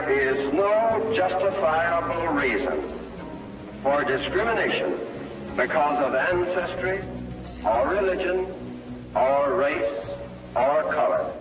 There is no justifiable reason for discrimination because of ancestry, or religion, or race, or color.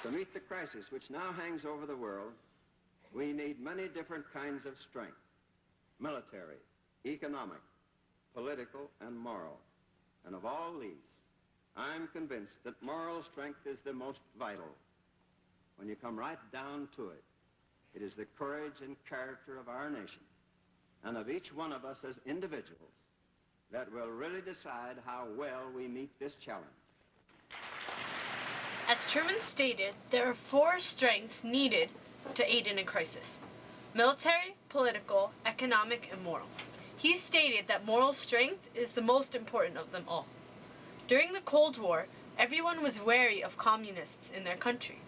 To meet the crisis which now hangs over the world, we need many different kinds of strength: military, economic, political, and moral. And of all these, I'm convinced that moral strength is the most vital. When you come right down to it, it is the courage and character of our nation and of each one of us as individuals that will really decide how well we meet this challenge. As Truman stated, there are 4 strengths needed to aid in a crisis: military, political, economic, and moral. He stated that moral strength is the most important of them all. During the Cold War, everyone was wary of communists in their country.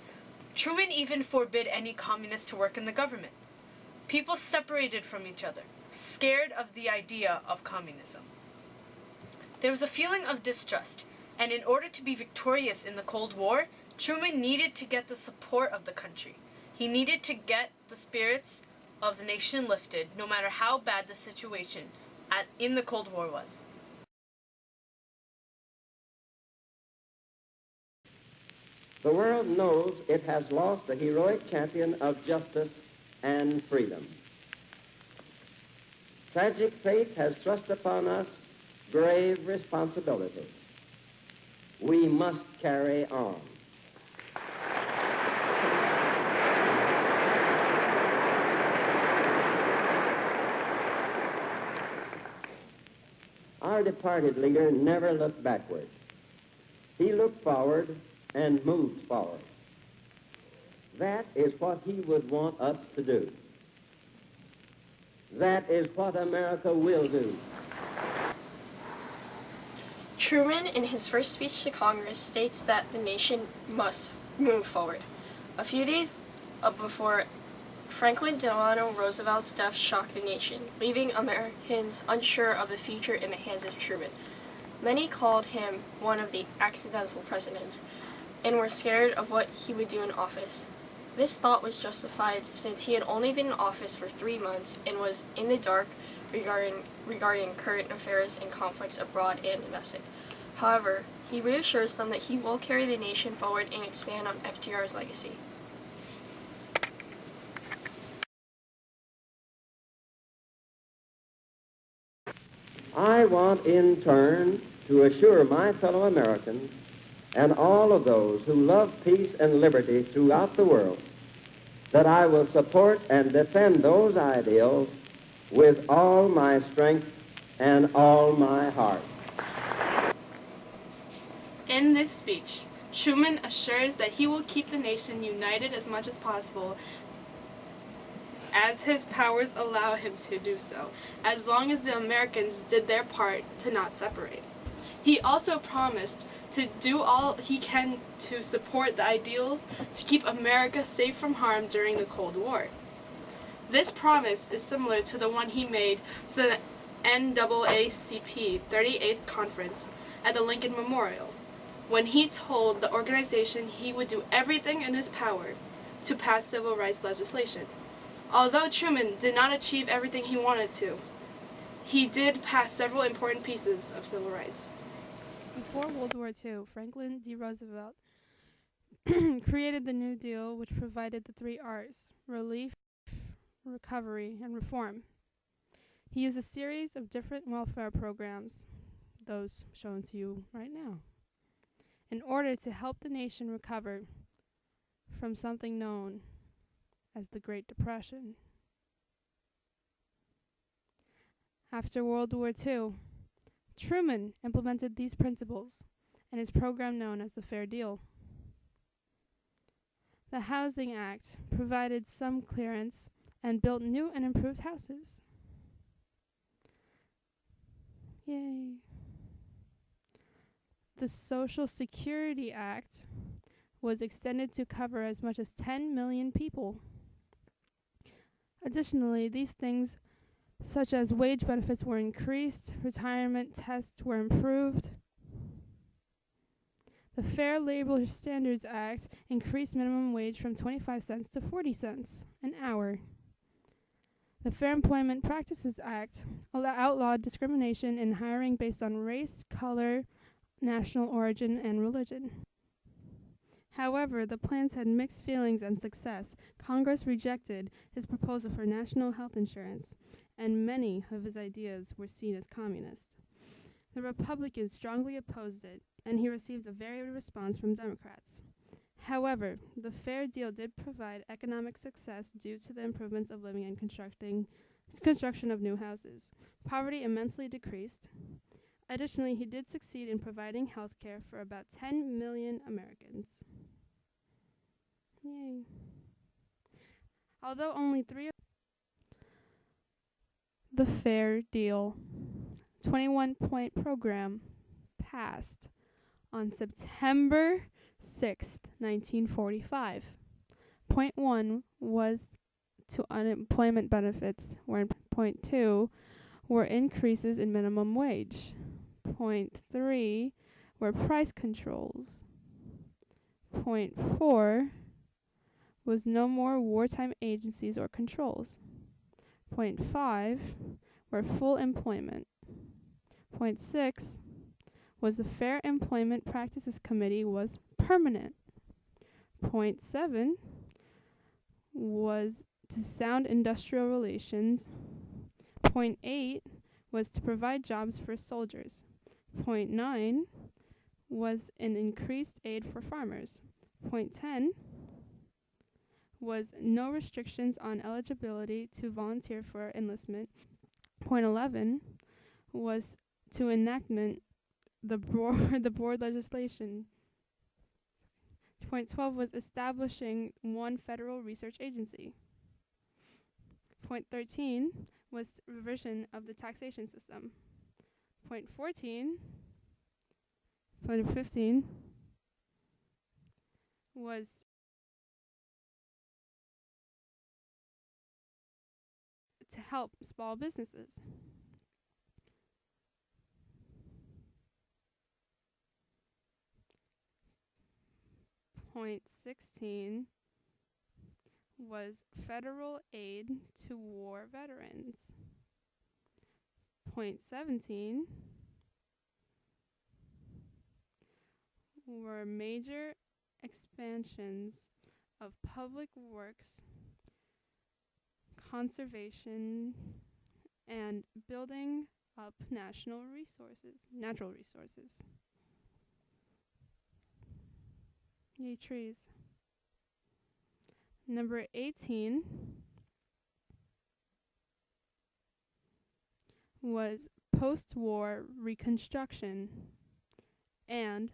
Truman even forbid any communists to work in the government. People separated from each other, scared of the idea of communism. There was a feeling of distrust, and in order to be victorious in the Cold War, Truman needed to get the support of the country. He needed to get the spirits of the nation lifted, no matter how bad the situation in the Cold War was. The world knows it has lost a heroic champion of justice and freedom. Tragic fate has thrust upon us grave responsibility. We must carry on. Our departed leader never looked backward. He looked forward and moved forward. That is what he would want us to do. That is what America will do. Truman, in his first speech to Congress, states that the nation must move forward. A few days before, Franklin Delano Roosevelt's death shocked the nation, leaving Americans unsure of the future in the hands of Truman. Many called him one of the accidental presidents and were scared of what he would do in office. This thought was justified since he had only been in office for 3 months and was in the dark regarding current affairs and conflicts abroad and domestic. However, he reassures them that he will carry the nation forward and expand on FDR's legacy. I want in turn to assure my fellow Americans and all of those who love peace and liberty throughout the world that I will support and defend those ideals with all my strength and all my heart. In this speech, Truman assures that he will keep the nation united as much as possible as his powers allow him to do so, as long as the Americans did their part to not separate. He also promised to do all he can to support the ideals to keep America safe from harm during the Cold War. This promise is similar to the one he made to the NAACP 38th Conference at the Lincoln Memorial, when he told the organization he would do everything in his power to pass civil rights legislation. Although Truman did not achieve everything he wanted to, he did pass several important pieces of civil rights. Before World War II, Franklin D. Roosevelt created the New Deal, which provided the 3 R's: relief, recovery, and reform. He used a series of different welfare programs, those shown to you right now, in order to help the nation recover from something known as the Great Depression. After World War II, Truman implemented these principles in his program known as the Fair Deal. The Housing Act provided some clearance and built new and improved houses. Yay. The Social Security Act was extended to cover as much as 10 million people. Additionally, these things such as wage benefits were increased, retirement tests were improved. The Fair Labor Standards Act increased minimum wage from 25 cents to 40 cents an hour. The Fair Employment Practices Act outlawed discrimination in hiring based on race, color, national origin, and religion. However, the plans had mixed feelings and success. Congress rejected his proposal for national health insurance, and many of his ideas were seen as communist. The Republicans strongly opposed it, and he received a varied response from Democrats. However, the Fair Deal did provide economic success due to the improvements of living and construction of new houses. Poverty immensely decreased. Additionally, he did succeed in providing health care for about 10 million Americans. Yay. Although only 3 of the Fair Deal 21-point program passed on September 6th, 1945. Point 1 was to unemployment benefits, where point 2 were increases in minimum wage. Point 3 were price controls. Point 4 was no more wartime agencies or controls. Point 5 were full employment. Point 6 was the Fair Employment Practices Committee was permanent. Point 7 was to sound industrial relations. Point 8 was to provide jobs for soldiers. Point 9 was an increased aid for farmers. Point 10 was no restrictions on eligibility to volunteer for enlistment. Point 11 was to enactment the board legislation. Point 12 was establishing one federal research agency. Point 13 was revision of the taxation system. Point 14, point 15 was to help small businesses. Point 16 was federal aid to war veterans. Point 17 were major expansions of public works, conservation, and building up natural resources. Yay, trees. Number 18 was post-war reconstruction and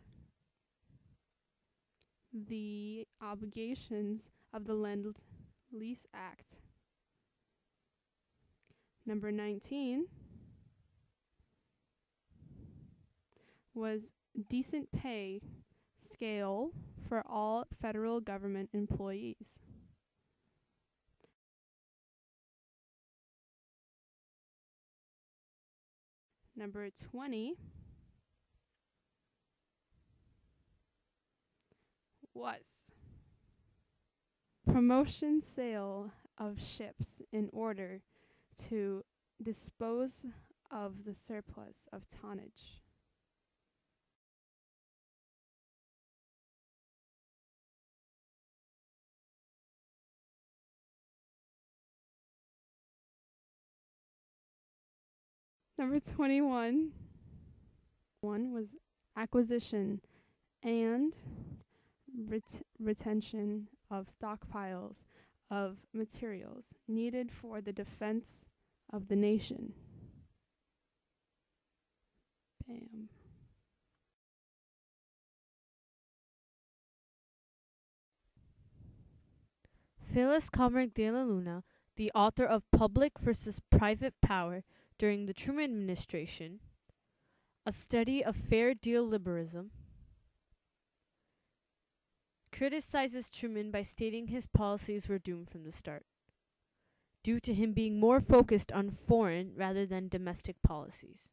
the obligations of the Lend-Lease Act. Number 19 was decent pay scale for all federal government employees. Number 20 was promotion sale of ships in order to dispose of the surplus of tonnage. Number 21 was acquisition and retention of stockpiles of materials needed for the defense of the nation. Bam. Félix Comrade de la Luna, the author of Public versus Private Power during the Truman administration, a study of fair deal liberalism, criticizes Truman by stating his policies were doomed from the start, due to him being more focused on foreign rather than domestic policies.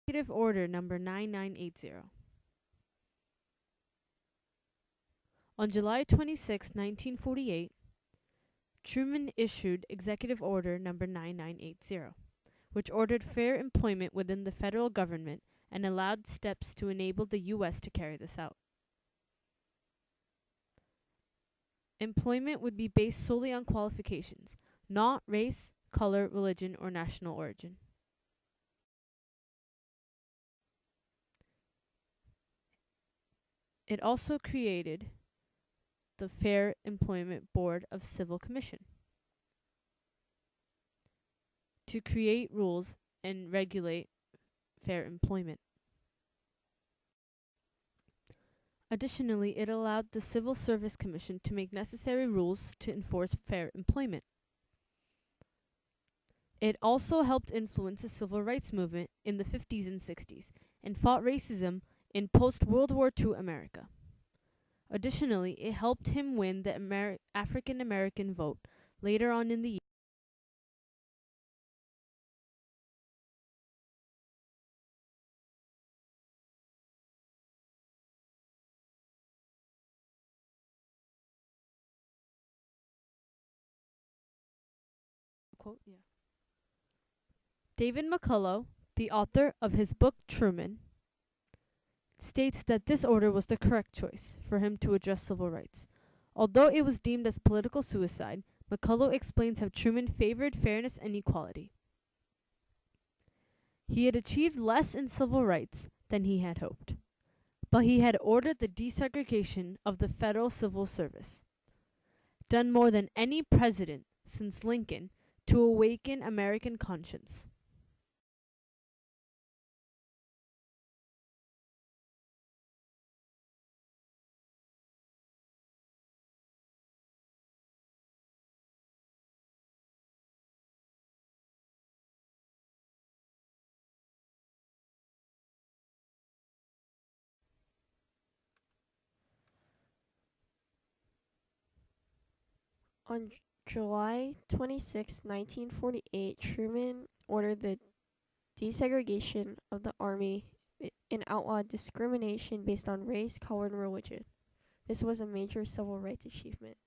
Executive Order Number 9980. On July 26, 1948, Truman issued Executive Order Number 9980, which ordered fair employment within the federal government and allowed steps to enable the U.S. to carry this out. Employment would be based solely on qualifications, not race, color, religion, or national origin. It also created the Fair Employment Board of Civil Commission to create rules and regulate fair employment. Additionally, it allowed the Civil Service Commission to make necessary rules to enforce fair employment. It also helped influence the civil rights movement in the 50s and 60s and fought racism in post-World War II America. Additionally, it helped him win the African American vote later on in the year. Quote, yeah. David McCullough, the author of his book Truman, states that this order was the correct choice for him to address civil rights. Although it was deemed as political suicide, McCullough explains how Truman favored fairness and equality. He had achieved less in civil rights than he had hoped, but he had ordered the desegregation of the federal civil service, done more than any president since Lincoln to awaken American conscience. On July 26, 1948, Truman ordered the desegregation of the Army and outlawed discrimination based on race, color, and religion. This was a major civil rights achievement.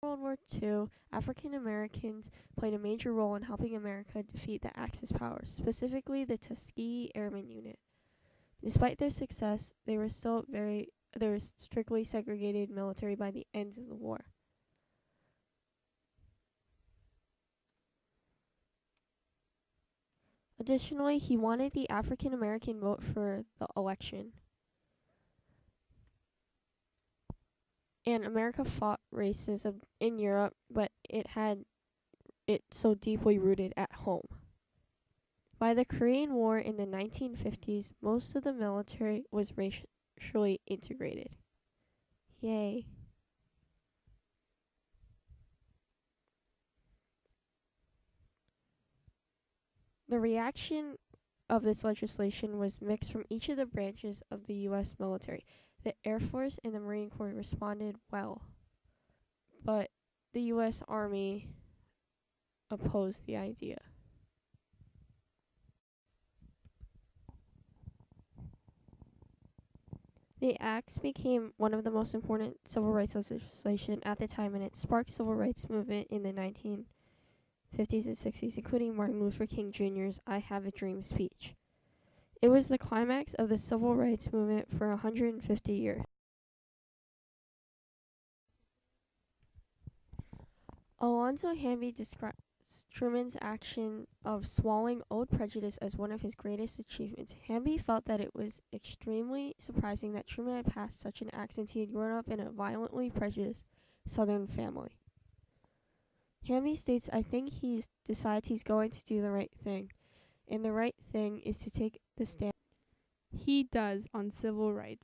In World War II, African Americans played a major role in helping America defeat the Axis powers, specifically the Tuskegee Airmen Unit. Despite their success, they were strictly segregated military by the end of the war. Additionally, he wanted the African American vote for the election. And America fought racism in Europe, but it had it so deeply rooted at home. By the Korean War in the 1950s, most of the military was racially integrated. Yay. The reaction of this legislation was mixed from each of the branches of the U.S. military. The Air Force and the Marine Corps responded well, but the U.S. Army opposed the idea. The acts became one of the most important civil rights legislation at the time, and it sparked civil rights movement in the 1950s and 60s, including Martin Luther King Jr.'s I Have a Dream speech. It was the climax of the civil rights movement for 150 years. Alonzo Hamby describes Truman's action of swallowing old prejudice as one of his greatest achievements. Hamby felt that it was extremely surprising that Truman had passed such an act since he had grown up in a violently prejudiced Southern family. Hamby states, "I think he decides he's going to do the right thing, and the right thing is to take the stand he does on civil rights."